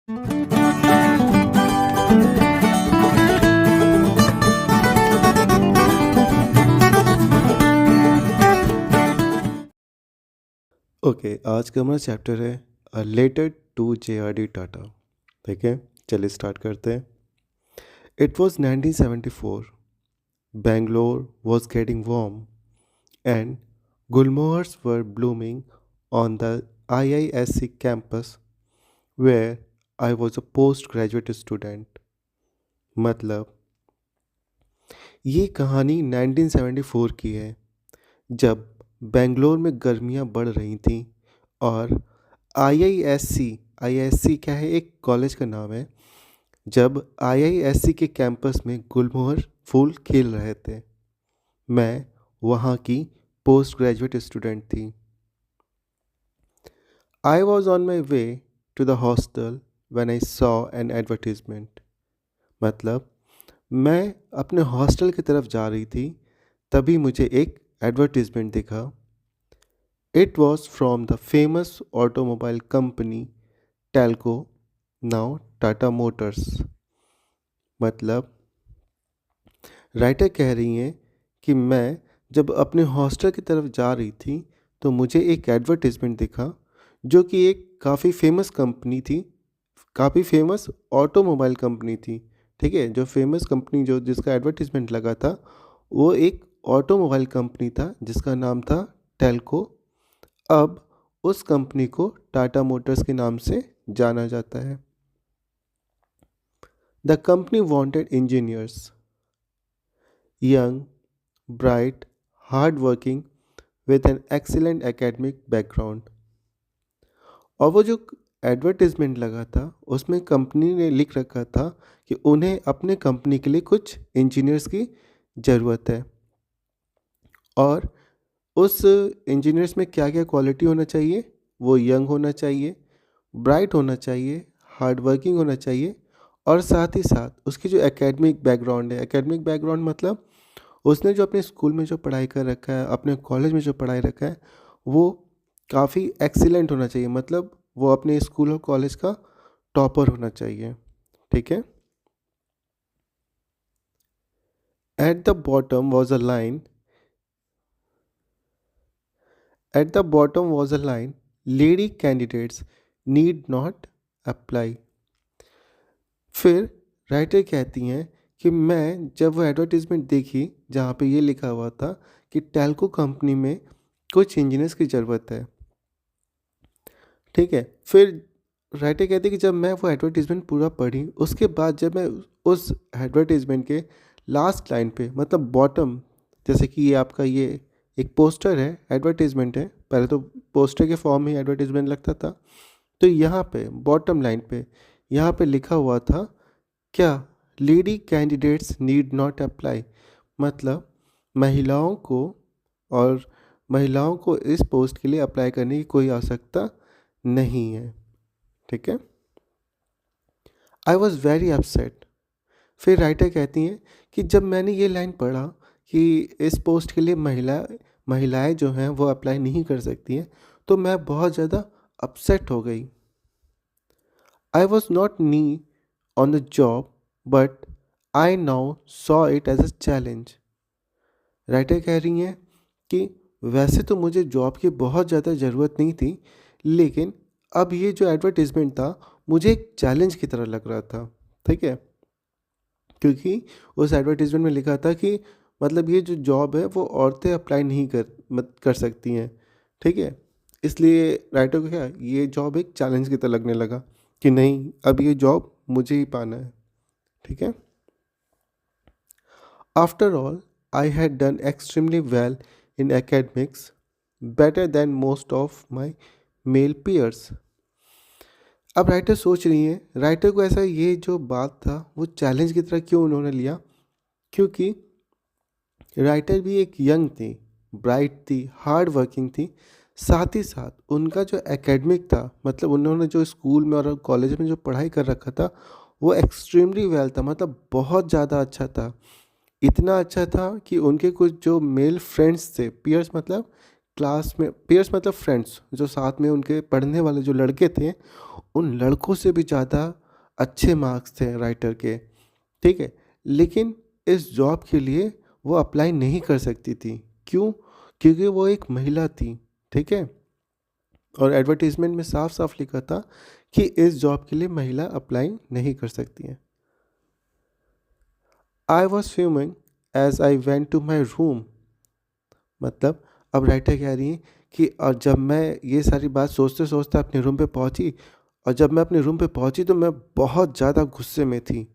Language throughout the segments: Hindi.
ओके, आज का हमारा चैप्टर है a letter to J R D. Tata. ठीक है, चलिए स्टार्ट करते हैं। It was 1974। Bangalore was getting warm and gulmohars were blooming on the IISc campus where I was a postgraduate student। मतलब ये कहानी 1974 की है, जब बेंगलोर में गर्मियाँ बढ़ रही थीं और आईआईएससी आईआईएससी क्या है, एक कॉलेज का नाम है। जब आईआईएससी के कैंपस में गुलमोहर फूल खिल रहे थे। मैं वहाँ की पोस्ट ग्रेजुएट स्टूडेंट थी। I was on my way to the hostel when I saw an advertisement. मतलब मैं अपने हॉस्टल की तरफ जा रही थी, तभी मुझे एक एडवर्टीजमेंट दिखा। It was from the famous automobile company Telco, now Tata Motors. मतलब राइटर कह रही हैं कि मैं जब अपने हॉस्टल की तरफ जा रही थी तो मुझे एक एडवर्टीज़मेंट दिखा, जो कि एक काफ़ी फेमस कंपनी थी, काफ़ी फेमस ऑटोमोबाइल कंपनी थी। ठीक है, जो फेमस कंपनी जो जिसका एडवर्टीज़मेंट लगा था वो एक ऑटोमोबाइल कंपनी था जिसका नाम था टेल्को। अब उस कंपनी को टाटा मोटर्स के नाम से जाना जाता है। The company wanted engineers, young, bright, hardworking, with an excellent academic background। और वो जो एडवर्टीजमेंट लगा था उसमें कंपनी ने लिख रखा था कि उन्हें अपने कंपनी के लिए कुछ इंजीनियर्स की ज़रूरत है, और उस इंजीनियर्स में क्या क्या क्वालिटी होना चाहिए। वो यंग होना चाहिए, ब्राइट होना चाहिए, हार्ड वर्किंग होना चाहिए, और साथ ही साथ उसकी जो एकेडमिक बैकग्राउंड है, एकेडमिक बैकग्राउंड मतलब उसने जो अपने स्कूल में जो पढ़ाई कर रखा है, अपने कॉलेज में जो पढ़ाई रखा है, वो काफ़ी एक्सीलेंट होना चाहिए। मतलब वो अपने स्कूल और कॉलेज का टॉपर होना चाहिए। ठीक है। At the bottom was a line at the bottom was a line lady candidates need not apply. फिर राइटर कहती हैं कि मैं जब वो एडवर्टीज़मेंट देखी जहाँ पे ये लिखा हुआ था कि टेल्को कंपनी में कुछ इंजीनियर्स की ज़रूरत है। ठीक है, फिर राइटर कहते हैं कि जब मैं वो एडवर्टीज़मेंट पूरा पढ़ी, उसके बाद जब मैं उस एडवर्टीज़मेंट के लास्ट लाइन पे, मतलब बॉटम, जैसे कि ये आपका ये एक पोस्टर है, एडवर्टीज़मेंट है, पहले तो पोस्टर के फॉर्म में ही एडवर्टीज़मेंट लगता था, तो यहाँ पे बॉटम लाइन पे यहाँ पे लिखा हुआ था क्या, lady candidates need not apply. मतलब महिलाओं को और महिलाओं को इस पोस्ट के लिए अप्लाई करने की कोई आवश्यकता नहीं है। ठीक है। I was very upset. फिर राइटर कहती हैं कि जब मैंने ये लाइन पढ़ा कि इस पोस्ट के लिए महिलाएं जो हैं वो अप्लाई नहीं कर सकती हैं, तो मैं बहुत ज़्यादा अपसेट हो गई। I was not keen on the job but I now saw it as a challenge. Writer कह रही हैं कि वैसे तो मुझे जॉब की बहुत ज़्यादा ज़रूरत नहीं थी, लेकिन अब ये जो एडवर्टीज़मेंट था मुझे एक चैलेंज की तरह लग रहा था। ठीक है, क्योंकि उस एडवर्टीज़मेंट में लिखा था कि मतलब ये जो जॉब है वो औरतें अप्लाई नहीं कर सकती हैं। ठीक है, इसलिए राइटर को क्या, ये जॉब एक चैलेंज की तरह लगने लगा कि नहीं, अब ये जॉब मुझे ही पाना है। ठीक है। After all, I had done extremely well in academics, better than most of my male peers। अब राइटर सोच रही हैं, राइटर को ऐसा ये जो बात था वो चैलेंज की तरह क्यों उन्होंने लिया, क्योंकि राइटर भी एक यंग थी, ब्राइट थी, हार्ड वर्किंग थी, साथ ही साथ उनका जो एकेडमिक था, मतलब उन्होंने जो स्कूल में और कॉलेज में जो पढ़ाई कर रखा था वो एक्सट्रीमली वेल था, मतलब बहुत ज़्यादा अच्छा था। इतना अच्छा था कि उनके कुछ जो मेल फ्रेंड्स थे, पीयर्स मतलब क्लास में पेयर्स मतलब फ्रेंड्स, जो साथ में उनके पढ़ने वाले जो लड़के थे, उन लड़कों से भी ज़्यादा अच्छे मार्क्स थे राइटर के, ठीक है। लेकिन इस जॉब के लिए वो अप्लाई नहीं कर सकती थी। क्यों? क्योंकि वो एक महिला थी, ठीक है। और एडवर्टीजमेंट में साफ साफ लिखा था कि इस जॉब के लिए महिला अप्लाई नहीं कर सकती है। I was fuming as I went to my room. मतलब अब राइटर कह रही है कि और जब मैं ये सारी बात सोचते सोचते अपने रूम पे पहुंची, और जब मैं अपने रूम पे पहुंची तो मैं बहुत ज़्यादा गुस्से में थी।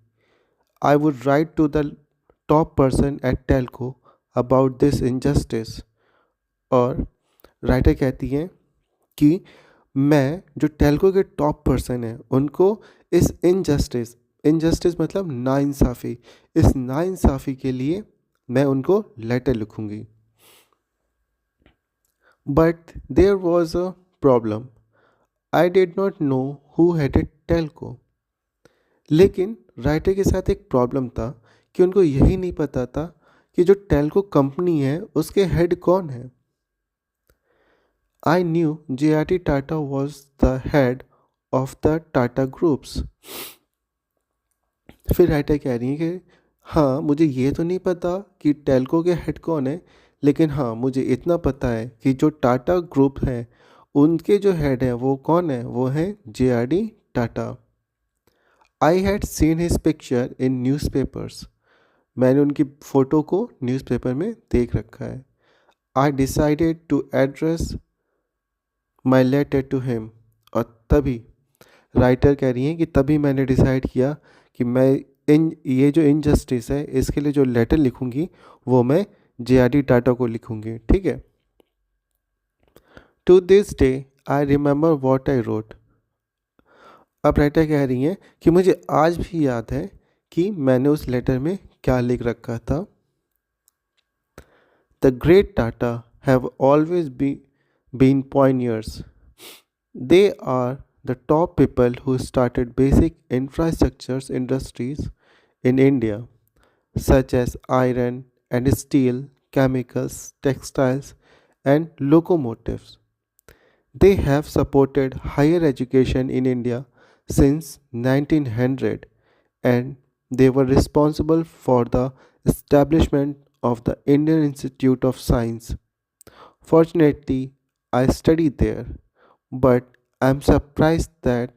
I would write to the top person at Telco about this injustice. और राइटर कहती हैं कि मैं जो टेल्को के टॉप पर्सन हैं उनको इस इनजस्टिस, इनजस्टिस मतलब नाइंसाफ़ी, इस नाइंसाफ़ी के लिए मैं उनको लेटर लिखूंगी। But there was a problem, I did not know who headed Telco. लेकिन राइटर के साथ एक प्रॉब्लम था कि उनको यही नहीं पता था कि जो टेल्को कंपनी है उसके हेड कौन है। I knew J.R.D. Tata was the head of the Tata Groups. फिर राइटर कह रही है कि हाँ, मुझे ये तो नहीं पता कि टेल्को के हेड कौन है, लेकिन हाँ मुझे इतना पता है कि जो टाटा ग्रुप है उनके जो हेड है वो कौन है, वो है J.R.D. Tata. I had seen his picture in newspapers. मैंने उनकी फ़ोटो को न्यूज़पेपर में देख रखा है। I decided to address my letter to him. और तभी राइटर कह रही हैं कि तभी मैंने डिसाइड किया कि मैं इन ये जो इनजस्टिस है इसके लिए जो लेटर लिखूंगी वो मैं J.R.D. टाटा को लिखूंगी, ठीक है। To this day I remember what I wrote. अब राइटर कह रही हैं कि मुझे आज भी याद है कि मैंने उस लेटर में क्या लिख रखा था। The great Tata have always been pioneers. They are the top people who started basic infrastructures industries in India, such as iron and steel, chemicals, textiles, and locomotives. They have supported higher education in India since 1900, and they were responsible for the establishment of the Indian Institute of Science. Fortunately, I studied there, but I'm surprised that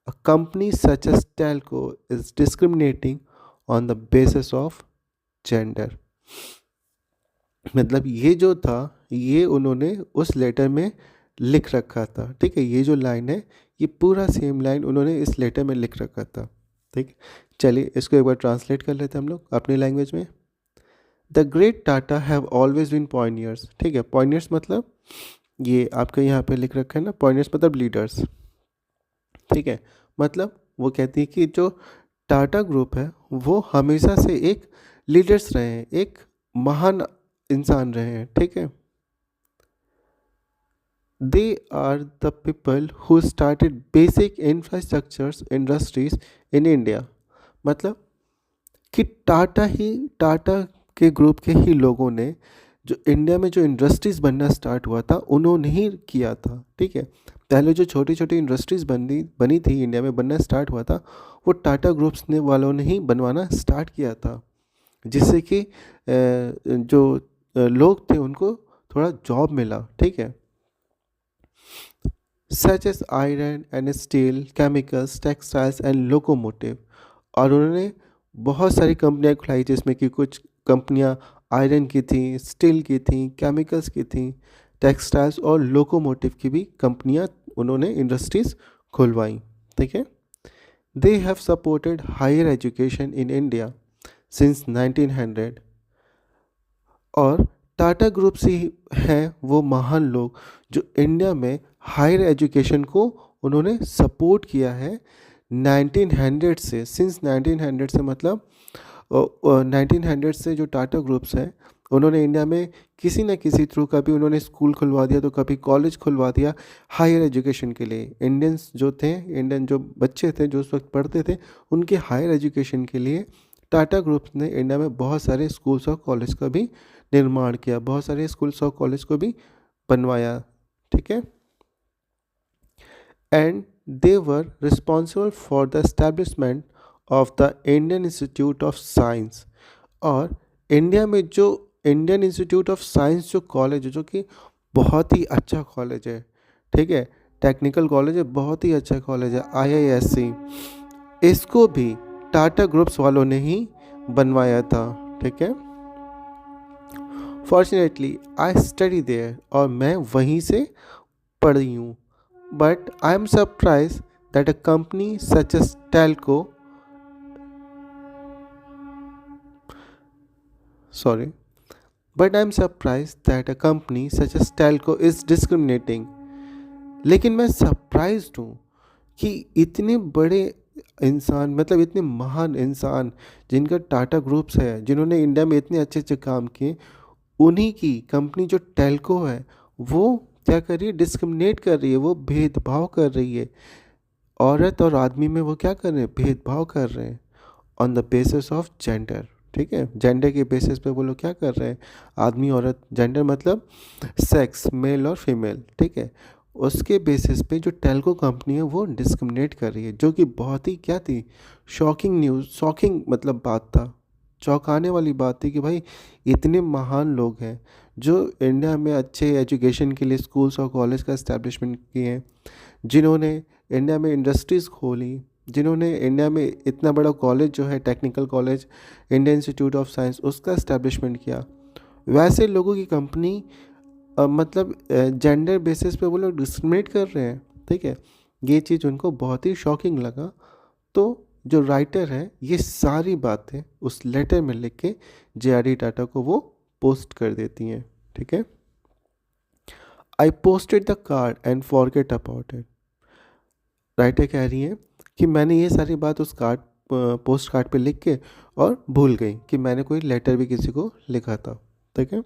a company such as Telco is discriminating on the basis of gender. मतलब ये जो था ये उन्होंने उस लेटर में लिख रखा था, ठीक है। ये जो लाइन है ये पूरा सेम लाइन उन्होंने इस लेटर में लिख रखा था, ठीक। चलिए इसको एक बार ट्रांसलेट कर लेते हैं हम लोग अपनी लैंग्वेज में। The great Tata have always been pioneers, ठीक है। पॉइनियर्स मतलब ये आपके यहाँ पे लिख रखा है ना, पॉइनियर्स मतलब लीडर्स, ठीक है। मतलब वो कहती है कि जो टाटा ग्रुप है वो हमेशा से एक लीडर्स रहे हैं, एक महान इंसान रहे हैं, ठीक है। They are the people who started basic infrastructures industries in India. मतलब कि टाटा के ग्रुप के ही लोगों ने जो इंडिया में जो इंडस्ट्रीज़ बनना स्टार्ट हुआ था उन्होंने ही किया था, ठीक है। पहले जो छोटी छोटी इंडस्ट्रीज़ बनी थी इंडिया में, बनना स्टार्ट हुआ था, वो टाटा ग्रुप्स ने वालों ने ही बनवाना स्टार्ट किया था, जिससे कि जो लोग थे उनको थोड़ा जॉब मिला, ठीक है। Such as iron and steel, chemicals, textiles and locomotive. और उन्होंने बहुत सारी कंपनियां खुलाई जिसमें कि कुछ कंपनियां आयरन की थी, स्टील की थी, केमिकल्स की थी, टेक्सटाइल्स और लोकोमोटिव की भी कंपनियां उन्होंने इंडस्ट्रीज़ खुलवाई, ठीक है। They have supported higher education in India since 1900। और टाटा ग्रुप से ही हैं वो महान लोग जो इंडिया में हायर एजुकेशन को उन्होंने सपोर्ट किया है 1900 से, सिंस 1900 से। मतलब 1900 से जो टाटा ग्रुप्स हैं उन्होंने इंडिया में किसी न किसी थ्रू कभी उन्होंने स्कूल खुलवा दिया तो कभी कॉलेज खुलवा दिया हायर एजुकेशन के लिए। इंडियंस जो थे, इंडियन जो बच्चे थे जो उस वक्त पढ़ते थे, उनके हायर एजुकेशन के लिए टाटा ग्रुप्स ने इंडिया में बहुत सारे स्कूल्स और कॉलेज का भी निर्माण किया, बहुत सारे स्कूल्स और कॉलेज को भी बनवाया, ठीक है। And they were responsible for the establishment of the Indian institute of science. और इंडिया में जो इंडियन इंस्टीट्यूट ऑफ साइंस जो कॉलेज है, जो कि बहुत ही अच्छा कॉलेज है, ठीक है, टेक्निकल कॉलेज है, बहुत ही अच्छा कॉलेज है, IISc, इसको भी टाटा ग्रुप्स वालों ने ही बनवाया था, ठीक है। फॉर्चुनेटली आई स्टडी देयर, और मैं वहीं से पढ़ी हूँ। But I am surprised that a company such as Telco sorry but I'm surprised that a company such as Telco is discriminating। लेकिन मैं सरप्राइज्ड हूँ कि इतने बड़े इंसान, मतलब इतने महान इंसान जिनका टाटा ग्रुप्स है, जिन्होंने इंडिया में इतने अच्छे अच्छे काम किए, उन्हीं की कंपनी जो टेल्को है वो क्या कर रही है, डिस्क्रिमिनेट कर रही है, वो भेदभाव कर रही है। औरत और आदमी में वो क्या कर रहे हैं, भेदभाव कर रहे हैं on the basis of gender, ठीक है। जेंडर के बेसिस पे वो लोग क्या कर रहे हैं, आदमी औरत, जेंडर मतलब सेक्स, मेल और फीमेल, ठीक है, उसके बेसिस पे जो टेल्को कंपनी है वो डिस्क्रिमिनेट कर रही है, जो कि बहुत ही क्या थी, शॉकिंग न्यूज़, शॉकिंग मतलब बात था, चौंकाने वाली बात थी कि भाई इतने महान लोग हैं जो इंडिया में अच्छे एजुकेशन के लिए स्कूल्स और कॉलेज का इस्टेब्लिशमेंट किए हैं, जिन्होंने इंडिया में इंडस्ट्रीज़ खोली, जिन्होंने इंडिया में इतना बड़ा कॉलेज जो है technical college, Indian institute of science, उसका इस्टेब्लिशमेंट किया, वैसे लोगों की कंपनी मतलब जेंडर बेसिस पे वो लोग डिस्क्रिमिनेट कर रहे हैं, ठीक है। ये चीज़ उनको बहुत ही शॉकिंग लगा। तो जो राइटर है ये सारी बातें उस लेटर में लिख के JRD टाटा को वो पोस्ट कर देती हैं, ठीक है। I posted the card and forget about it. Writer कह रही है कि मैंने ये सारी बात उस कार्ड, पोस्ट कार्ड पे लिख के और भूल गई कि मैंने कोई लेटर भी किसी को लिखा था, ठीक है।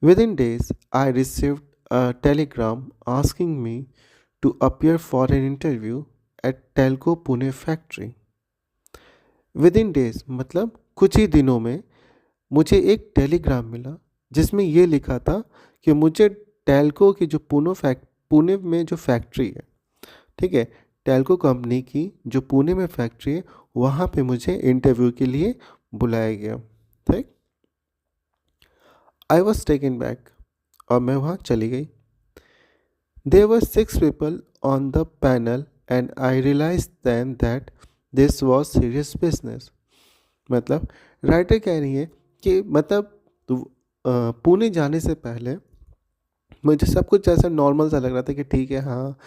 Within days, I received a telegram asking me to appear for an interview at Telco Pune factory. Within days मतलब कुछ ही दिनों में मुझे एक टेलीग्राम मिला जिसमें ये लिखा था कि मुझे टेल्को की जो पुणे में जो फैक्ट्री है, ठीक है, टेल्को कंपनी की जो पुणे में फैक्ट्री है, वहाँ पे मुझे इंटरव्यू के लिए बुलाया गया, ठीक। आई वॉज टेकन बैक, और मैं वहाँ चली गई। There were 6 people on the panel and I realized then that this was serious business। मतलब राइटर कह रही है कि मतलब पुणे जाने से पहले मुझे सब कुछ ऐसा नॉर्मल सा लग रहा था कि ठीक है, हाँ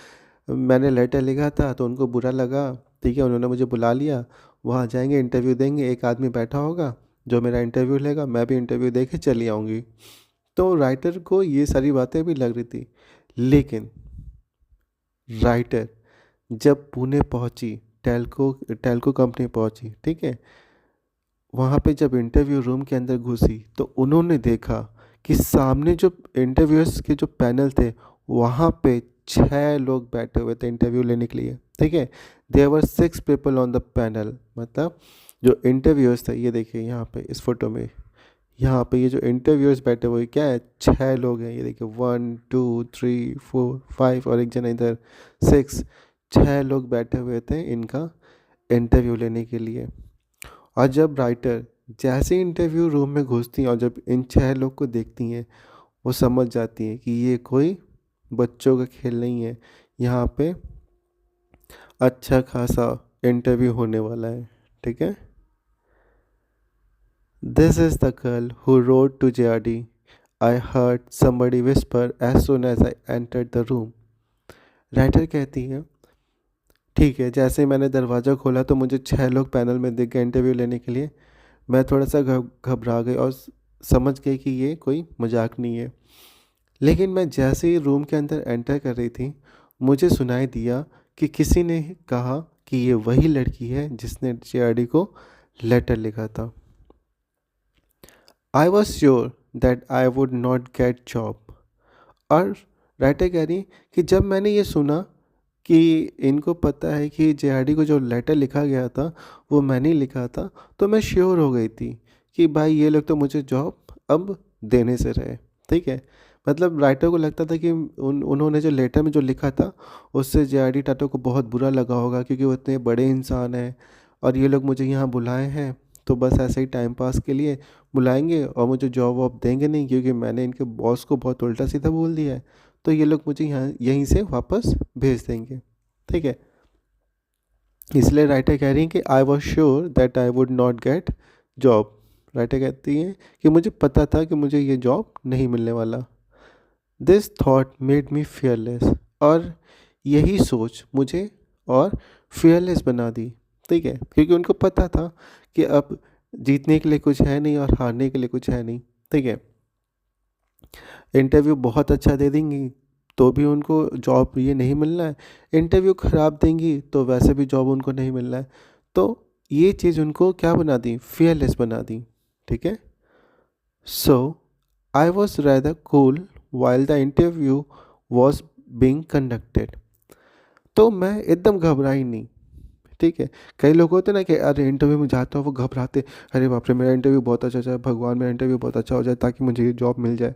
मैंने लेटर लिखा था तो उनको बुरा लगा, ठीक है, उन्होंने मुझे बुला लिया, वहाँ जाएंगे इंटरव्यू देंगे, एक आदमी बैठा होगा जो मेरा इंटरव्यू लेगा, मैं भी इंटरव्यू दे के चली आऊँगी। तो राइटर को ये सारी बातें भी लग रही थी। लेकिन राइटर जब पुणे पहुंची, टेल्को कंपनी पहुंची, ठीक है, वहाँ पे जब इंटरव्यू रूम के अंदर घुसी तो उन्होंने देखा कि सामने जो इंटरव्यूअर्स के जो पैनल थे वहाँ पे 6 लोग बैठे हुए थे इंटरव्यू लेने के लिए, ठीक है। There were 6 people on the panel. मतलब जो इंटरव्यूअर्स थे, ये देखिए यहाँ पे इस फोटो में, यहाँ पे ये जो इंटरव्यूअर्स बैठे हुए क्या है, 6 लोग हैं, ये देखिए 1 2 3 4 5 और एक जना इधर 6, 6 लोग बैठे हुए थे इनका इंटरव्यू लेने के लिए। और जब राइटर जैसे इंटरव्यू रूम में घुसती हैं और जब इन 6 लोग को देखती हैं, वो समझ जाती हैं कि ये कोई बच्चों का खेल नहीं है, यहाँ पे अच्छा खासा इंटरव्यू होने वाला है, ठीक है। This is the girl who wrote to JRD, I heard somebody whisper as soon as I entered the room। Writer कहती है, ठीक है, जैसे ही मैंने दरवाज़ा खोला तो मुझे 6 लोग पैनल में दिख गए इंटरव्यू लेने के लिए। मैं थोड़ा सा घबरा गई और समझ गई कि ये कोई मजाक नहीं है। लेकिन मैं जैसे ही रूम के अंदर एंटर कर रही थी, मुझे सुनाई दिया कि किसी ने कहा कि ये वही लड़की है जिसने JRD को लेटर लिखा था। I was sure that I would not get job. और राइटर कह रही कि जब मैंने ये सुना कि इनको पता है कि JRD को जो लेटर लिखा गया था वो मैंने ही लिखा था, तो मैं श्योर हो गई थी कि भाई ये लोग तो मुझे जॉब अब देने से रहे, ठीक है। मतलब राइटर को लगता था कि उन्होंने जो लेटर में जो लिखा था उससे जे.आर.डी. टाटा को बहुत बुरा लगा होगा, क्योंकि वो इतने बड़े इंसान हैं और ये लोग मुझे यहाँ बुलाए हैं तो बस ऐसे ही टाइम पास के लिए बुलाएंगे और मुझे जॉब वॉब देंगे नहीं, क्योंकि मैंने इनके बॉस को बहुत उल्टा सीधा बोल दिया है, तो ये लोग मुझे यहाँ यहीं से वापस भेज देंगे। ठीक है, इसलिए राइटर कह रही हैं कि I was sure that I would not get job. Writer कहती हैं कि मुझे पता था कि मुझे ये जॉब नहीं मिलने वाला। This thought made me fearless, और यही सोच मुझे और फियरलेस बना दी। ठीक है, क्योंकि उनको पता था कि अब जीतने के लिए कुछ है नहीं और हारने के लिए कुछ है नहीं। ठीक है, इंटरव्यू बहुत अच्छा दे देंगी तो भी उनको जॉब ये नहीं मिलना है, इंटरव्यू ख़राब देंगी तो वैसे भी जॉब उनको नहीं मिलना है। तो ये चीज़ उनको क्या बना दी, फियरलेस बना दी। ठीक है, so I was rather cool while the interview was being conducted। तो मैं एकदम घबराई नहीं। ठीक है, कई लोग होते हैं ना कि अरे इंटरव्यू में जाता हूँ वो घबराते, अरे बाप रे मेरा इंटरव्यू बहुत अच्छा जाए, भगवान मेरा इंटरव्यू बहुत अच्छा हो जाए ताकि मुझे ये जॉब मिल जाए।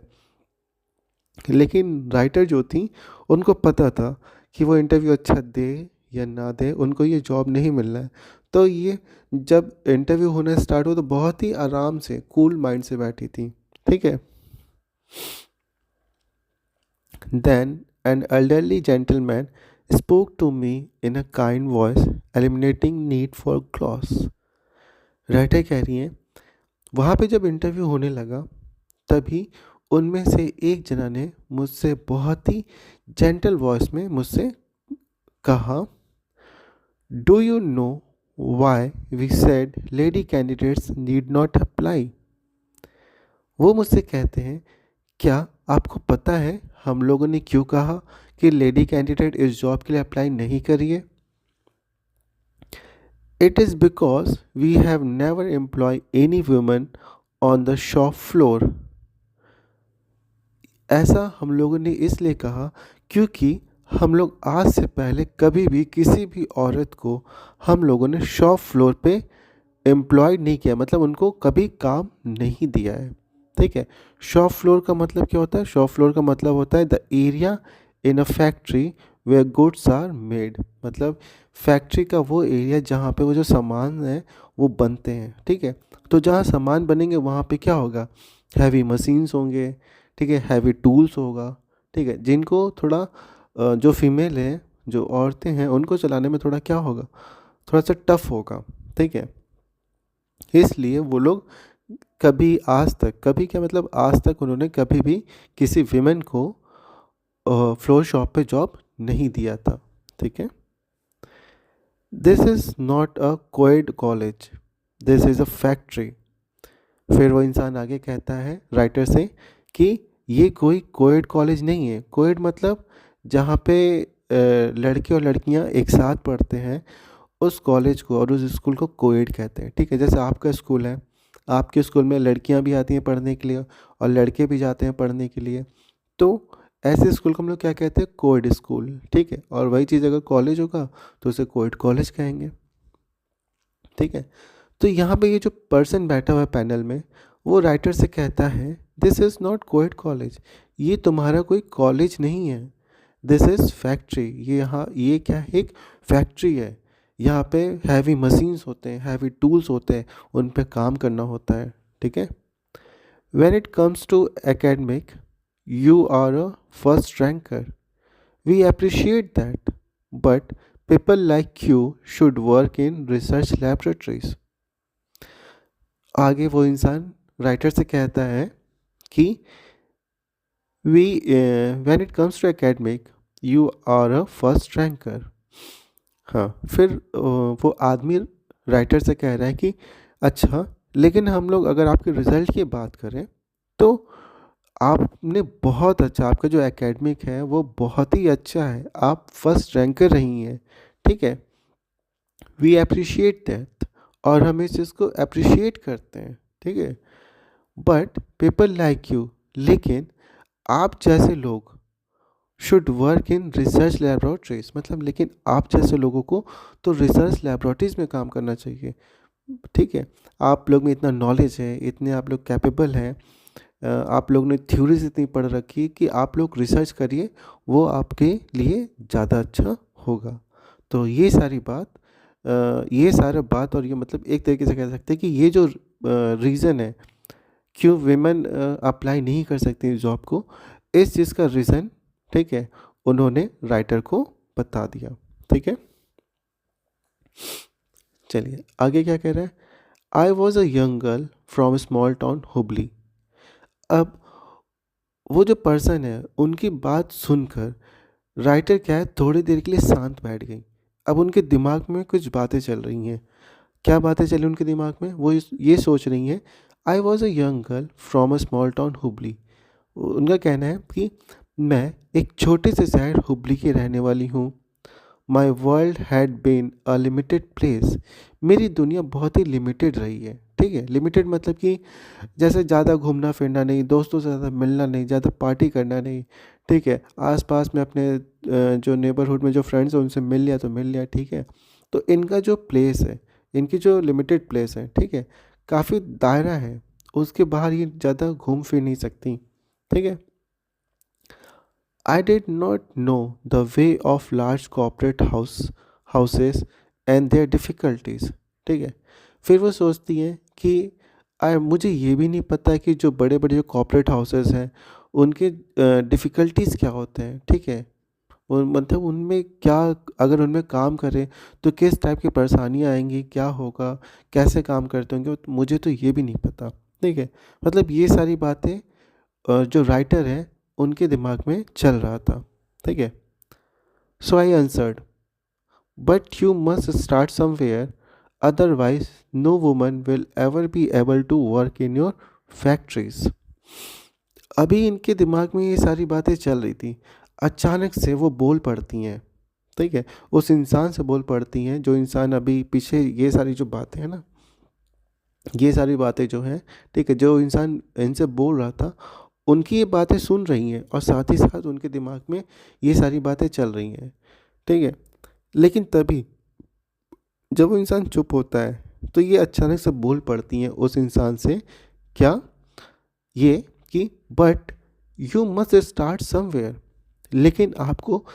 लेकिन राइटर जो थी उनको पता था कि वो इंटरव्यू अच्छा दे या ना दे उनको ये जॉब नहीं मिलना है। तो ये जब इंटरव्यू होना स्टार्ट हो तो बहुत ही आराम से कूल माइंड से बैठी थी। ठीक है, then an elderly gentleman spoke to me in a kind voice, eliminating need for gloss। Writer कह रही हैं वहाँ पे जब इंटरव्यू होने लगा तभी उनमें से एक जना ने मुझसे बहुत ही जेंटल वॉइस में मुझसे कहा, do you know why we said lady candidates need not apply. वो मुझसे कहते हैं क्या आपको पता है हम लोगों ने क्यों कहा कि लेडी कैंडिडेट इस जॉब के लिए अप्लाई नहीं करिए। It is because we have never employ any woman on the shop floor. ऐसा हम लोगों ने इसलिए कहा क्योंकि हम लोग आज से पहले कभी भी किसी भी औरत को हम लोगों ने शॉप फ्लोर पे एम्प्लॉय नहीं किया, मतलब उनको कभी काम नहीं दिया है। ठीक है, शॉप फ्लोर का मतलब क्या होता है, शॉप फ्लोर का मतलब होता है the area in a factory where goods are made, मतलब फैक्ट्री का वो एरिया जहाँ पे वो जो सामान है वो बनते हैं। ठीक है, तो जहाँ सामान बनेंगे वहाँ पे क्या होगा, हैवी मशीन्स होंगे। ठीक है, हैवी टूल्स होगा। ठीक है, जिनको थोड़ा जो फीमेल है जो औरतें हैं उनको चलाने में थोड़ा क्या होगा, थोड़ा सा टफ होगा। ठीक है, इसलिए वो लोग कभी आज तक, कभी क्या मतलब आज तक उन्होंने कभी भी किसी विमेन को फ्लोर शॉप पे जॉब नहीं दिया था। ठीक है, this is not a coed college, this is a factory. फिर वो इंसान आगे कहता है राइटर से कि ये कोई कोएड कॉलेज नहीं है। कोएड मतलब जहाँ पे लड़के और लड़कियाँ एक साथ पढ़ते हैं उस कॉलेज को और उस स्कूल को कोएड कहते हैं। ठीक है, जैसे आपका स्कूल है, आपके स्कूल में लड़कियां भी आती हैं पढ़ने के लिए और लड़के भी जाते हैं पढ़ने के लिए, तो ऐसे स्कूल को हम लोग क्या कहते हैं, कोएड स्कूल। ठीक है, और वही चीज़ अगर कॉलेज होगा तो उसे कोएड कॉलेज कहेंगे। ठीक है, तो यहाँ पे ये जो पर्सन बैठा हुआ है पैनल में वो राइटर से कहता है this is not coed college, ये तुम्हारा कोई कॉलेज नहीं है, दिस इज़ फैक्ट्री। ये यहाँ ये क्या है, एक फैक्ट्री है। यहाँ पे हैवी मशीन्स होते हैं, हैवी टूल्स होते हैं, उन पे काम करना होता है। ठीक है, when it comes to academic you are a first ranker, we appreciate that, but people like you should work in research laboratories. आगे वो इंसान राइटर से कहता है कि we when it comes to academic you are a first ranker. हाँ, फिर वो आदमी राइटर से कह रहा है कि अच्छा, लेकिन हम लोग अगर आपके रिज़ल्ट की बात करें तो आपने बहुत अच्छा, आपका जो एकेडमिक है वो बहुत ही अच्छा है, आप फर्स्ट रैंकर रही हैं। ठीक है, वी अप्रिशिएट दैट, और हम इस चीज़ को अप्रिशिएट करते हैं। ठीक है, बट पीपल लाइक यू, लेकिन आप जैसे लोग should work in research laboratories, मतलब लेकिन आप जैसे लोगों को तो रिसर्च लैबोरेटरीज में काम करना चाहिए। ठीक है, आप लोग में इतना नॉलेज है, इतने आप लोग कैपेबल हैं, आप लोग ने थ्योरीज इतनी पढ़ रखी है कि आप लोग रिसर्च करिए, वो आपके लिए ज़्यादा अच्छा होगा। तो ये सारा बात और ये मतलब एक तरीके से कह सकते हैं कि ये जो रीज़न है क्यों विमेन अप्लाई नहीं कर सकती जॉब को, इस चीज़ का रीज़न, ठीक है, उन्होंने राइटर को बता दिया। ठीक है, चलिए आगे क्या कह रहा है। I was a young girl from small town Hubli. अब वो जो पर्सन है उनकी बात सुनकर राइटर क्या है थोड़ी देर के लिए शांत बैठ गई। अब उनके दिमाग में कुछ बातें चल रही हैं। क्या बातें चली उनके दिमाग में, वो ये सोच रही हैं, I was a young girl from a small town Hubli. उनका कहना है कि मैं एक छोटे से शहर हुबली की रहने वाली हूँ। My world had been a limited place. मेरी दुनिया बहुत ही लिमिटेड रही है। ठीक है, लिमिटेड मतलब कि जैसे ज़्यादा घूमना फिरना नहीं, दोस्तों से ज़्यादा मिलना नहीं, ज़्यादा पार्टी करना नहीं। ठीक है, आसपास में अपने जो नेबरहुड में जो फ्रेंड्स हैं उनसे मिल लिया तो मिल लिया। ठीक है, तो इनका जो प्लेस है, इनकी जो लिमिटेड प्लेस है, ठीक है, काफ़ी दायरा है, उसके बाहर ये ज़्यादा घूम फिर नहीं सकती। ठीक है, I did not know the way of large corporate houses and their difficulties। ठीक है, फिर वो सोचती हैं कि मुझे ये भी नहीं पता कि जो बड़े बड़े जो कॉर्पोरेट हाउसेस हैं उनके डिफ़िकल्टीज़ क्या होते हैं। ठीक है, मतलब उनमें क्या, अगर उनमें काम करें तो किस टाइप की परेशानियाँ आएंगी, क्या होगा, कैसे काम करते होंगे, मुझे तो ये भी नहीं पता। ठीक है, मतलब ये सारी बातें जो राइटर हैं उनके दिमाग में चल रहा था। ठीक है, so I answered, but you must start somewhere, otherwise no woman will ever be able to work in your factories. अभी इनके दिमाग में ये सारी बातें चल रही थी, अचानक से वो बोल पड़ती हैं। ठीक है, उस इंसान से बोल पड़ती हैं, जो इंसान अभी पीछे ये सारी जो बातें हैं ना, ये सारी बातें जो हैं, ठीक है, जो इंसान इनसे बोल रहा था उनकी ये बातें सुन रही हैं और साथ ही साथ उनके दिमाग में ये सारी बातें चल रही हैं। ठीक है, लेकिन तभी जब वो इंसान चुप होता है तो ये अचानक से बोल पड़ती हैं उस इंसान से, क्या, ये कि but you must start somewhere. लेकिन आपको,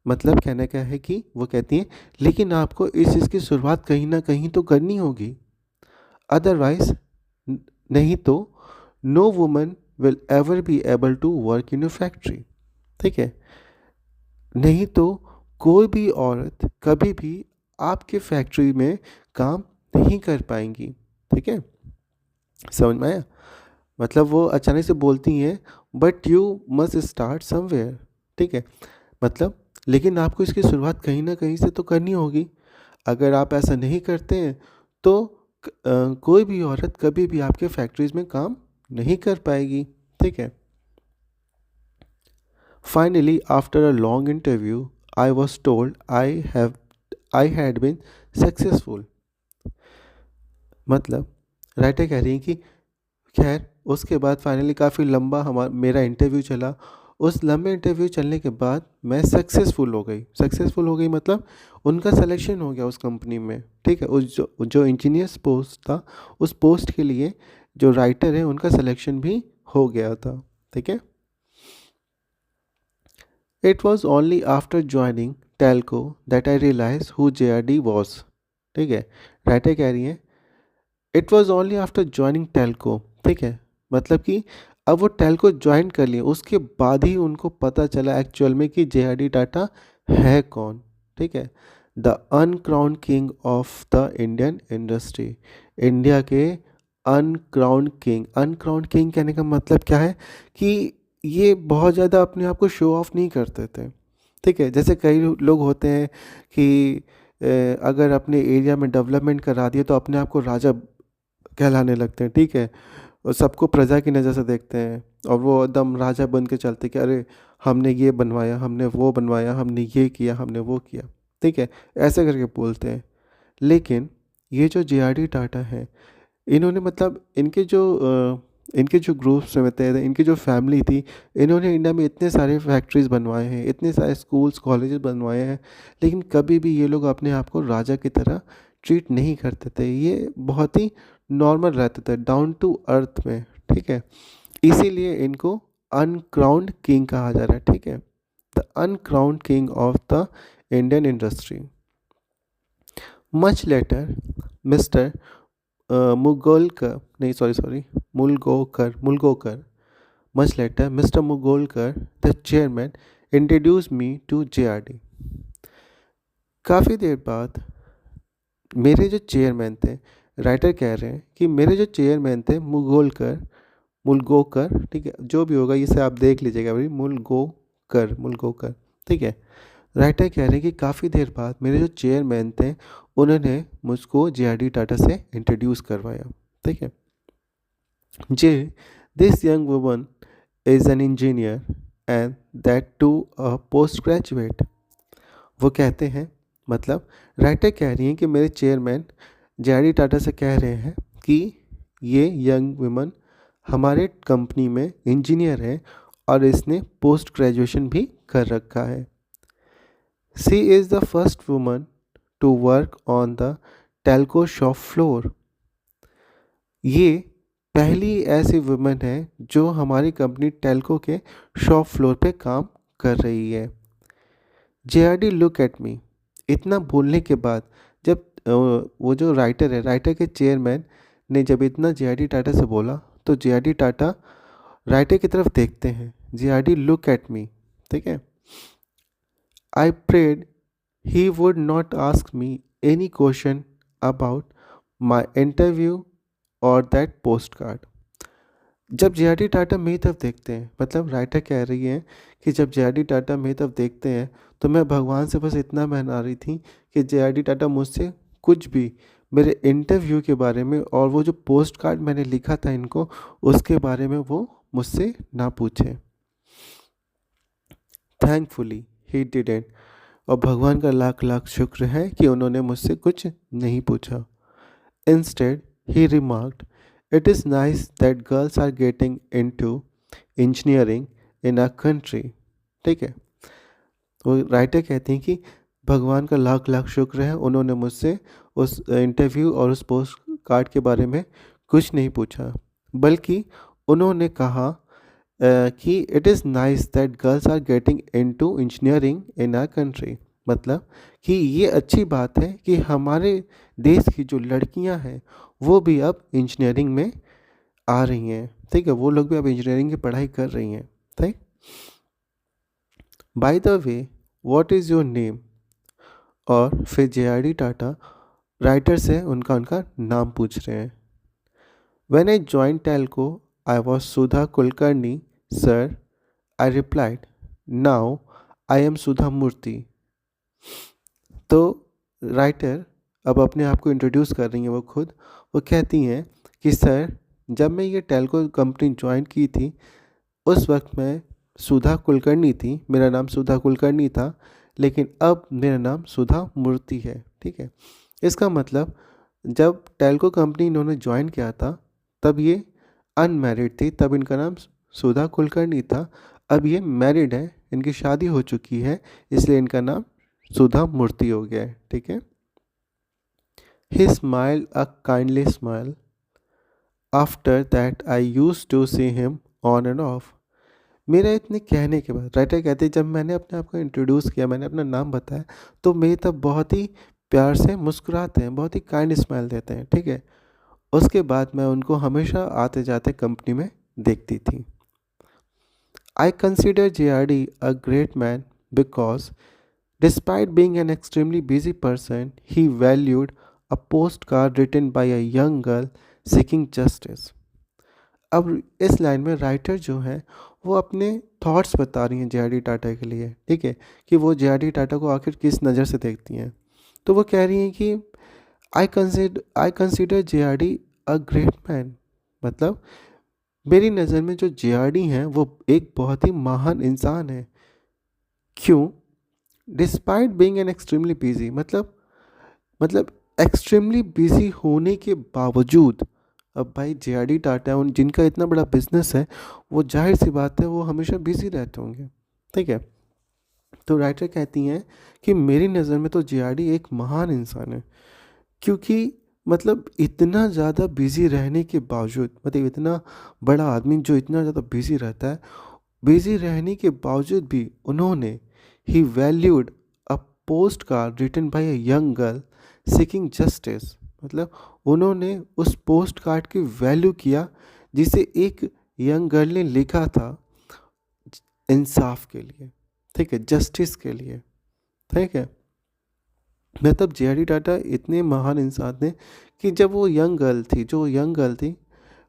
मतलब कहना क्या है कि वो कहती हैं लेकिन आपको इस चीज़ की शुरुआत कहीं ना कहीं तो करनी होगी, अदरवाइज, नहीं तो no woman will ever be able to work in your factory. ठीक है, नहीं तो कोई भी औरत कभी भी आपके फैक्ट्री में काम नहीं कर पाएंगी। ठीक है, समझ में आया। मतलब वो अचानक से बोलती हैं but you must start somewhere. ठीक है, मतलब लेकिन आपको इसकी शुरुआत कहीं ना कहीं से तो करनी होगी। अगर आप ऐसा नहीं करते हैं तो कोई भी औरत कभी भी आपके फैक्ट्रीज में काम नहीं कर पाएगी। ठीक है, finally after a long interview I was told I had been successful. मतलब राइटर कह रही हैं कि खैर उसके बाद फाइनली काफ़ी लंबा मेरा इंटरव्यू चला। उस लंबे इंटरव्यू चलने के बाद मैं सक्सेसफुल हो गई मतलब उनका सिलेक्शन हो गया उस कंपनी में। ठीक है, उस जो इंजीनियर्स पोस्ट था उस पोस्ट के लिए जो राइटर है उनका सिलेक्शन भी हो गया था। ठीक है, it was only after joining Telco that I realise who JRD was. ठीक है, राइटर कह रही है it was only after joining Telco. ठीक है, मतलब कि अब वो टेल्को ज्वाइन कर लिए उसके बाद ही उनको पता चला एक्चुअल में कि JRD टाटा है कौन। ठीक है, the uncrowned king of the Indian industry, India के अनक्राउंड किंग कहने का मतलब क्या है कि ये बहुत ज़्यादा अपने आप को शो ऑफ नहीं करते थे। ठीक है, जैसे कई लोग होते हैं कि अगर अपने एरिया में डेवलपमेंट करा दिए तो अपने आप को राजा कहलाने लगते हैं। ठीक है, और सबको प्रजा की नज़र से देखते हैं और वो एकदम राजा बन के चलते कि अरे हमने ये बनवाया, हमने वो बनवाया, हमने ये किया, हमने वो किया। ठीक है, ऐसे करके बोलते हैं। लेकिन ये जो JRD टाटा है, इन्होंने मतलब इनके जो ग्रुप्स में थे, इनकी जो फैमिली थी, इन्होंने इंडिया में इतने सारे फैक्ट्रीज बनवाए हैं, इतने सारे स्कूल्स कॉलेजेस बनवाए हैं, लेकिन कभी भी ये लोग अपने आप को राजा की तरह ट्रीट नहीं करते थे। ये बहुत ही नॉर्मल रहते थे, डाउन टू अर्थ में। ठीक है, इसीलिए इनको अनक्राउंड किंग कहा जा रहा है, ठीक है, the uncrowned king of the Indian industry. Much later mister Mugolkar, नहीं sorry Mulgaokar, much later Mr. Mugolkar, the chairman, introduced me to JRD। काफ़ी देर बाद मेरे जो चेयरमैन थे, राइटर कह रहे हैं कि मेरे जो चेयरमैन थे मुलगोकर, ठीक है, जो भी होगा इसे आप देख लीजिएगा भाई, मुलगोकर, ठीक है। राइटर कह रहे हैं कि काफ़ी देर बाद मेरे जो चेयरमैन थे उन्होंने मुझको JRD टाटा से इंट्रोड्यूस करवाया, ठीक है। जे this young woman is an engineer and that too a post graduate। वो कहते हैं, मतलब राइटर कह रही हैं कि मेरे चेयरमैन JRD टाटा से कह रहे हैं कि ये यंग वुमन हमारे कंपनी में इंजीनियर है और इसने पोस्ट ग्रेजुएशन भी कर रखा है। She is the first woman to work on the Telco shop floor. ये पहली ऐसी वुमेन है जो हमारी कंपनी टेल्को के शॉप फ्लोर पे काम कर रही है। JRD look at me. इतना बोलने के बाद जब वो जो राइटर है, राइटर के चेयरमैन ने जब इतना JRD टाटा से बोला तो JRD टाटा राइटर की तरफ देखते हैं। JRD लुक एट मी, ठीक है। I prayed he would not ask me any question about my interview और दैट पोस्ट कार्ड। जब JRD टाटा मेरी तरफ देखते हैं, मतलब राइटर कह रही है कि जब JRD टाटा मेरी तरफ देखते हैं तो मैं भगवान से बस इतना मना रही थी कि JRD टाटा मुझसे कुछ भी मेरे इंटरव्यू के बारे में और वो जो पोस्ट कार्ड मैंने लिखा था इनको उसके बारे में वो मुझसे ना पूछे। Thankfully he didn't. और भगवान का लाख लाख शुक्र है कि उन्होंने मुझसे कुछ नहीं पूछा। Instead he remarked, it is nice that girls are getting into engineering in our country। ठीक है, वो राइटर कहती हैं कि भगवान का लाख लाख शुक्र है उन्होंने मुझसे उस इंटरव्यू और उस पोस्ट कार्ड के बारे में कुछ नहीं पूछा, बल्कि उन्होंने कहा कि it is nice that girls are getting into engineering in our country. मतलब कि ये अच्छी बात है कि हमारे देश की जो लड़कियां हैं वो भी अब इंजीनियरिंग में आ रही हैं, ठीक है, वो लोग भी अब इंजीनियरिंग की पढ़ाई कर रही हैं, ठीक। By the way what is your name. और फिर JRD टाटा राइटर से उनका नाम पूछ रहे हैं। When I join Telco I was Sudha Kulkarni sir, I replied, now I am Sudha Murthy. तो राइटर अब अपने आप को इंट्रोड्यूस कर रही हैं वो खुद। वो कहती हैं कि सर, जब मैं ये टेल्को कंपनी ज्वाइन की थी उस वक्त मैं सुधा कुलकर्णी थी, मेरा नाम सुधा कुलकर्णी था, लेकिन अब मेरा नाम सुधा मूर्ति है, ठीक है। इसका मतलब जब टेल्को कंपनी इन्होंने ज्वाइन किया था तब ये अनमैरिड थी, तब इनका नाम सुधा कुलकर्णी था। अब ये मैरिड है, इनकी शादी हो चुकी है, इसलिए इनका नाम सुधा मूर्ति हो गया है, ठीक है। He smiled a kindly smile. After that I used to see him on and off। मेरा इतने कहने के बाद राइटर कहते हैं जब मैंने अपने आप को इंट्रोड्यूस किया, मैंने अपना नाम बताया तो मेरी तब बहुत ही प्यार से मुस्कुराते हैं, बहुत ही काइंड स्माइल देते हैं, ठीक है। उसके बाद मैं उनको हमेशा आते जाते कंपनी में देखती थी। I consider JRD a great man because despite being an extremely busy person, he valued a postcard written by a young girl seeking justice। अब इस लाइन में राइटर जो है वो अपने थॉट्स बता रही हैं JRD टाटा के लिए, ठीक है, कि वो JRD टाटा को आखिर किस नज़र से देखती हैं। तो वो कह रही हैं कि I consider JRD a great man. मतलब मेरी नज़र में जो JRD हैं वो एक बहुत ही महान इंसान है। क्यों? Despite being an extremely busy, मतलब एक्सट्रीमली बिजी होने के बावजूद, अब भाई JRD टाटा उन जिनका इतना बड़ा बिजनेस है वो जाहिर सी बात है वो हमेशा बिजी रहते होंगे, ठीक है। तो राइटर कहती हैं कि मेरी नज़र में तो JRD एक महान इंसान है, क्योंकि मतलब इतना ज़्यादा बिज़ी रहने के बावजूद, मतलब इतना बड़ा आदमी जो इतना ज़्यादा बिज़ी रहता है, बिज़ी रहने के बावजूद भी उन्होंने he valued a post card written by a young girl seeking justice. मतलब उन्होंने उस पोस्ट कार्ड की वैल्यू किया जिसे एक यंग गर्ल ने लिखा था इंसाफ के लिए, ठीक है, जस्टिस के लिए, ठीक है। मतलब जे.आर.डी. टाटा इतने महान इंसान थे कि जब वो यंग गर्ल थी, जो यंग गर्ल थी,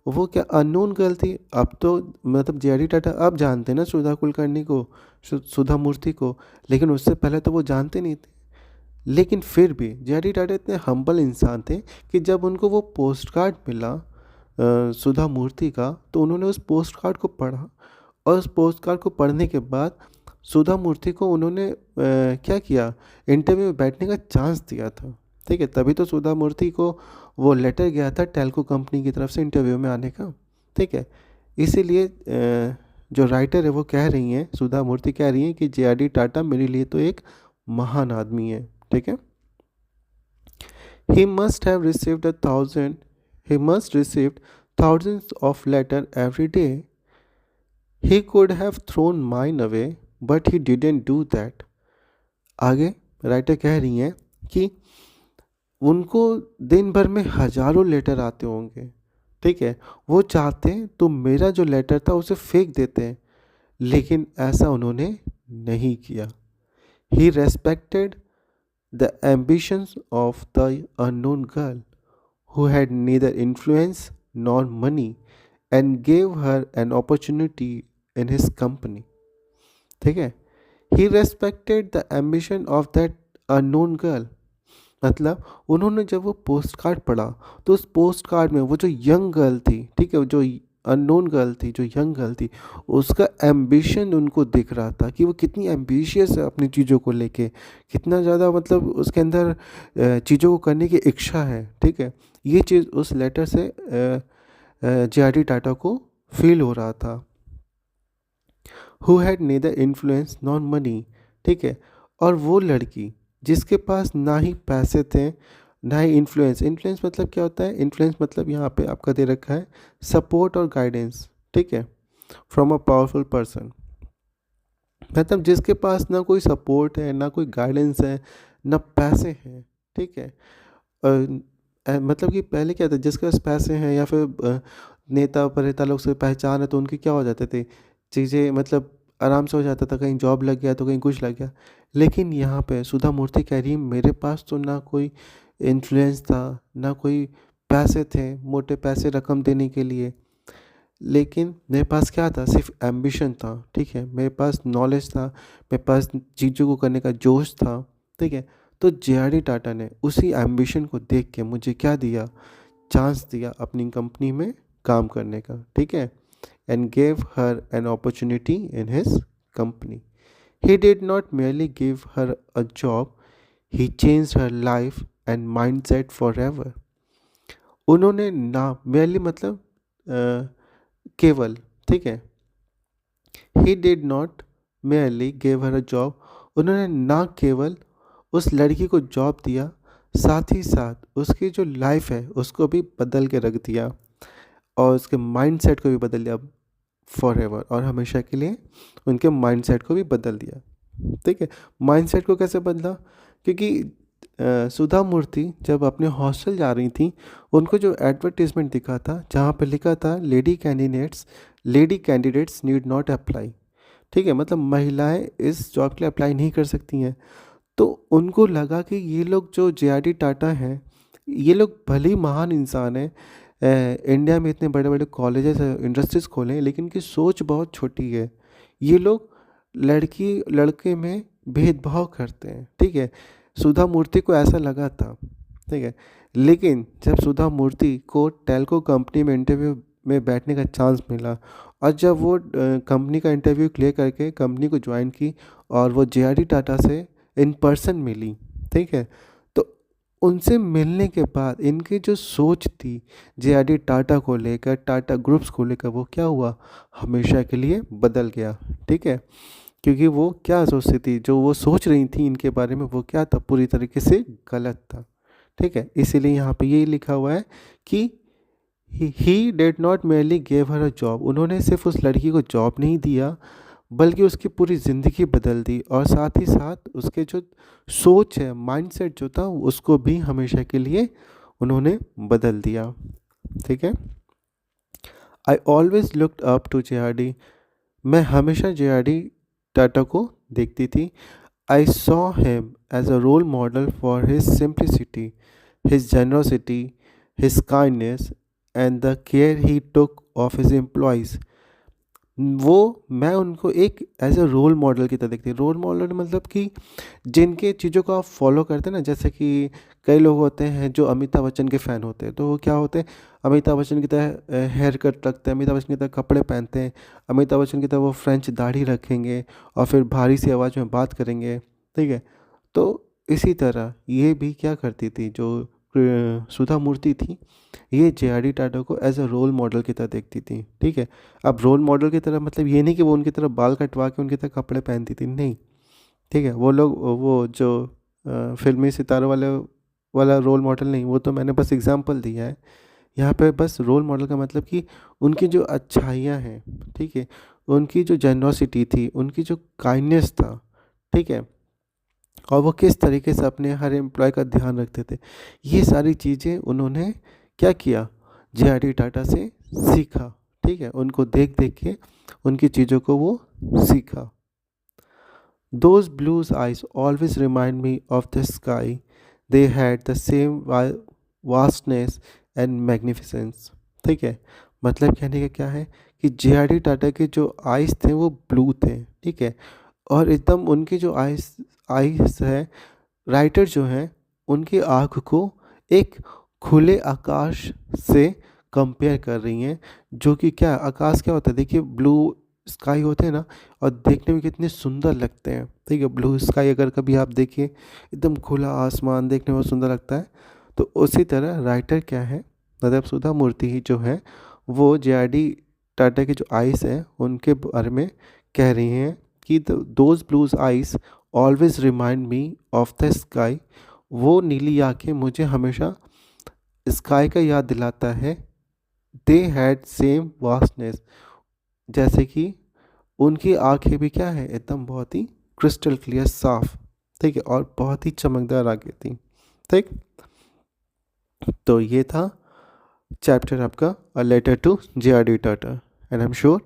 वो क्या अननोन गर्ल थी। अब तो मतलब जे.आर.डी. टाटा अब जानते हैं ना सुधा कुलकर्णी को, सुधा मूर्ति को, लेकिन उससे पहले तो वो जानते नहीं थे। लेकिन फिर भी जे.आर.डी. टाटा इतने हम्बल इंसान थे कि जब उनको वो पोस्ट कार्ड मिला सुधा मूर्ति का, तो उन्होंने उस पोस्ट कार्ड को पढ़ा, और उस पोस्ट कार्ड को पढ़ने के बाद सुधा मूर्ति को उन्होंने क्या किया, इंटरव्यू में बैठने का चांस दिया था, ठीक है। तभी तो सुधा मूर्ति को वो लेटर गया था टेल्को कंपनी की तरफ से इंटरव्यू में आने का, ठीक है। इसीलिए जो राइटर है वो कह रही हैं, सुधा मूर्ति कह रही हैं कि जे.आर.डी. टाटा मेरे लिए तो एक महान आदमी है, ठीक है। He must have received a thousand. He must received thousands of letters every day. He could have thrown mine away, but he didn't do that. आगे राइटर कह रही हैं कि उनको दिन भर में हजारों लेटर आते होंगे, ठीक है। वो चाहते तो मेरा जो लेटर था उसे फेंक देते हैं, लेकिन ऐसा उन्होंने नहीं किया। He respected the ambitions of the unknown girl, who had neither influence nor money, and gave her an opportunity in his company, ठीक है। He respected the ambition of that unknown girl, मतलब उन्होंने जब वो पोस्ट कार्ड पढ़ा तो उस पोस्ट कार्ड में वो जो यंग गर्ल थी, ठीक है, जो अननोन गर्ल थी, जो यंग गर्ल थी, उसका एम्बिशन उनको दिख रहा था कि वो कितनी एम्बिशियस है अपनी चीज़ों को लेके, कितना ज़्यादा मतलब उसके अंदर चीज़ों को करने की इच्छा है, ठीक है। ये चीज़ उस लेटर से जे.आर.डी. टाटा को फील हो रहा था। Who had neither influence nor money, ठीक है। और वो लड़की जिसके पास ना ही पैसे थे, ना ही इन्फ्लुएंस। इन्फ्लुएंस मतलब क्या होता है, इन्फ्लुएंस मतलब यहाँ पे आपका दे रखा है सपोर्ट और गाइडेंस, ठीक है, फ्रॉम अ पावरफुल पर्सन। मतलब जिसके पास ना कोई सपोर्ट है, ना कोई गाइडेंस है, ना पैसे हैं, ठीक है। मतलब कि पहले क्या था, जिसके पास पैसे हैं या फिर नेता प्रेता लोग से पहचान है तो उनके क्या हो जाते थे चीज़ें, मतलब आराम से हो जाता था, कहीं जॉब लग गया तो कहीं कुछ लग गया। लेकिन यहाँ पे सुधा मूर्ति कह रही है मेरे पास तो ना कोई इन्फ्लुएंस था, ना कोई पैसे थे, मोटे पैसे रकम देने के लिए, लेकिन मेरे पास क्या था, सिर्फ एम्बिशन था, ठीक है। मेरे पास नॉलेज था, मेरे पास चीज़ों को करने का जोश था, ठीक है। तो जे.आर.डी. टाटा ने उसी एम्बिशन को देख के मुझे क्या दिया, चांस दिया अपनी कंपनी में काम करने का, ठीक है। And gave her an opportunity in his company. He did not merely give her a job, he changed her life and mindset forever. उन्होंने ना merely मतलब केवल, ठीक है, he did not merely give her a job, उन्होंने ना केवल उस लड़की को जॉब दिया, साथ ही साथ उसकी जो लाइफ है उसको भी बदल के रख दिया, और उसके माइंडसेट को भी बदल दिया फॉर एवर, और हमेशा के लिए उनके माइंडसेट को भी बदल दिया, ठीक है। माइंडसेट को कैसे बदला, क्योंकि सुधा मूर्ति जब अपने हॉस्टल जा रही थी, उनको जो एडवर्टीजमेंट दिखा था जहाँ पे लिखा था lady candidates need not apply, ठीक है, मतलब महिलाएं इस जॉब के लिए अप्लाई नहीं कर सकती हैं। तो उनको लगा कि ये लोग जो जे.आर.डी. टाटा हैं, ये लोग भले ही महान इंसान हैं, इंडिया में इतने बड़े बड़े कॉलेजेस इंडस्ट्रीज़ खोले हैं, लेकिन इनकी सोच बहुत छोटी है। ये लोग लड़की लड़के में भेदभाव करते हैं, ठीक है। सुधा मूर्ति को ऐसा लगा था, ठीक है। लेकिन जब सुधा मूर्ति को टेल्को कंपनी में इंटरव्यू में बैठने का चांस मिला, और जब वो कंपनी का इंटरव्यू क्लियर करके कंपनी को ज्वाइन की, और वो जे.आर.डी. टाटा से इन पर्सन मिली, ठीक है, तो उनसे मिलने के बाद इनकी जो सोच थी जे.आर.डी. टाटा को लेकर, टाटा ग्रुप्स को लेकर, वो क्या हुआ, हमेशा के लिए बदल गया, ठीक है। क्योंकि वो क्या सोचती थी, जो वो सोच रही थी इनके बारे में, वो क्या था, पूरी तरीके से गलत था, ठीक है, इसीलिए यहाँ पे ये लिखा हुआ है कि he did not merely give her a job, उन्होंने सिर्फ उस लड़की को जॉब नहीं दिया बल्कि उसकी पूरी ज़िंदगी बदल दी, और साथ ही साथ उसके जो सोच है, माइंडसेट जो था उसको भी हमेशा के लिए उन्होंने बदल दिया। ठीक है, I always looked up to JRD, मैं हमेशा JRD टाटा को देखती थी। I saw him as a role model for his simplicity, his generosity, his kindness, and the care he took of his employees. वो मैं उनको एक एज अ रोल मॉडल की तरह देखती हूँ। रोल मॉडल मतलब कि जिनके चीज़ों को आप फॉलो करते हैं ना, जैसे कि कई लोग होते हैं जो अमिताभ बच्चन के फ़ैन होते हैं, तो वो क्या होते हैं, अमिताभ बच्चन की तरह हेयर कट रखते हैं, अमिताभ बच्चन की तरह कपड़े पहनते हैं, अमिताभ बच्चन की तरह वो फ्रेंच दाढ़ी रखेंगे और फिर भारी सी आवाज़ में बात करेंगे। ठीक है, तो इसी तरह ये भी क्या करती थी, जो सुधा मूर्ति थी, ये JRD टाटा को एज अ रोल मॉडल की तरह देखती थी। ठीक है, अब रोल मॉडल की तरह मतलब ये नहीं कि वो उनकी तरह बाल कटवा के उनकी तरह कपड़े पहनती थी, नहीं। ठीक है, वो लोग वो जो फिल्मी सितारों वाले वाला रोल मॉडल नहीं, वो तो मैंने बस एग्जांपल दिया है। यहाँ पे बस रोल मॉडल का मतलब कि उनकी जो अच्छाइयाँ हैं, ठीक है, उनकी जो जेनरॉसिटी थी, उनकी जो काइंडनेस था, ठीक है, और वो किस तरीके से अपने हर एम्प्लॉय का ध्यान रखते थे, ये सारी चीज़ें उन्होंने क्या किया, JRD टाटा से सीखा। ठीक है, उनको देख देख के उनकी चीज़ों को वो सीखा। Those blue eyes always remind me of the sky. They had the same vastness and magnificence. ठीक है, मतलब कहने का क्या है कि JRD टाटा के जो आइस थे वो ब्लू थे। ठीक है, और एकदम उनके जो आइस आइस है, राइटर जो हैं उनकी आँख को एक खुले आकाश से कंपेयर कर रही हैं, जो कि क्या आकाश क्या होता है, देखिए ब्लू स्काई होते हैं ना, और देखने में कितने सुंदर लगते हैं। ठीक है, ब्लू स्काई अगर कभी आप देखिए, एकदम खुला आसमान देखने में बहुत सुंदर लगता है। तो उसी तरह राइटर क्या है, मतलब सुधा मूर्ति ही जो है, वो JRD टाटा के जो आइस हैं उनके बारे में कह रही हैं कि those blues ice always remind me of the sky, वो नीली आँखें मुझे हमेशा स्काई का याद दिलाता है। दे हैड सेम वास्टनेस, जैसे कि उनकी आंखें भी क्या है, एकदम बहुत ही क्रिस्टल क्लियर साफ। ठीक है, और बहुत ही चमकदार आंखें थी। ठीक, तो ये था चैप्टर आपका a letter to JRD Tata, and I am sure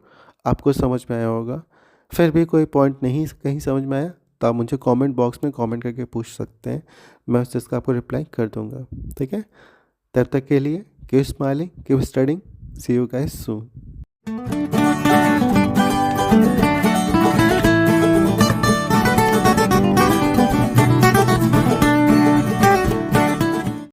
आपको समझ में आया होगा। फिर भी कोई पॉइंट नहीं कहीं समझ में आया तो आप मुझे कमेंट बॉक्स में कमेंट करके पूछ सकते हैं, मैं उस चीज़ का आपको रिप्लाई कर दूंगा। ठीक है, तब तक के लिए keep smiling, keep studying, see you guys soon.